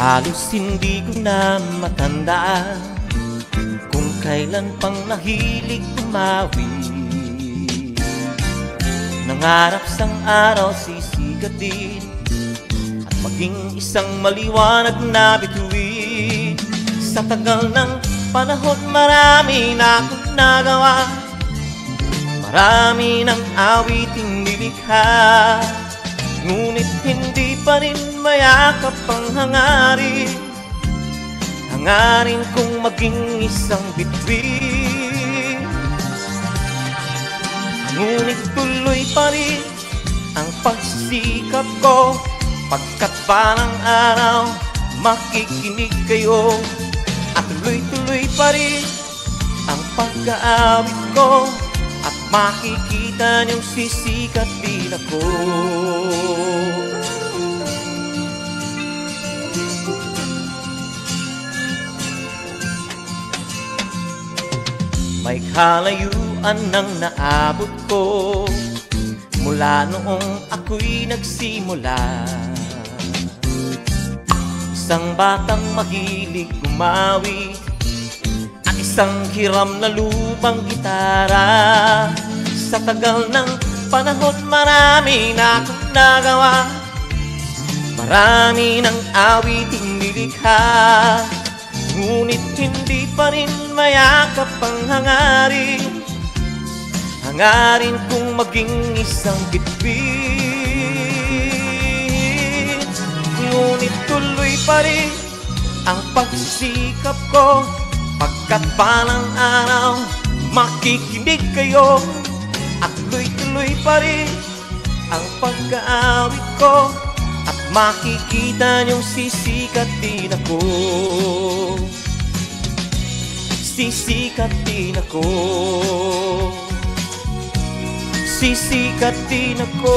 Halos hindi ko na matandaan kung kailan pang nahilig umawi. Nangarap sang araw sisikat din at maging isang maliwanag na bituin. Sa tagal ng panahon marami na akong nagawa, marami ng awiting nilikha, ngunit hindi pa rin mayakap ang hangarin. Hangarin kong maging isang bituin. Ngunit tuloy pa rin ang pagsisikap ko, pagkat balang araw makikinig kayo. At tuloy-tuloy pa rin ang pag-aawit ko, at makikita niyong sisikat din ako. May kalayuan nang naabot ko mula noong ako'y nagsimula. Isang batang mahilig umawit at isang hiram na lumang gitara. Sa tagal ng panahon marami na akong nagawa, marami ng awiting nilikha, ngunit hindi pa rin mayakap ang hangarin. Hangarin kong maging isang bituin. Ngunit tuloy pa rin ang pagsisikap ko, pagkat balang araw makikinig kayo. At tuloy-tuloy pa rin ang pag-aawit ko, at makikita niyong sisikat din ako. Sisikat din ako. Sisikat din ako.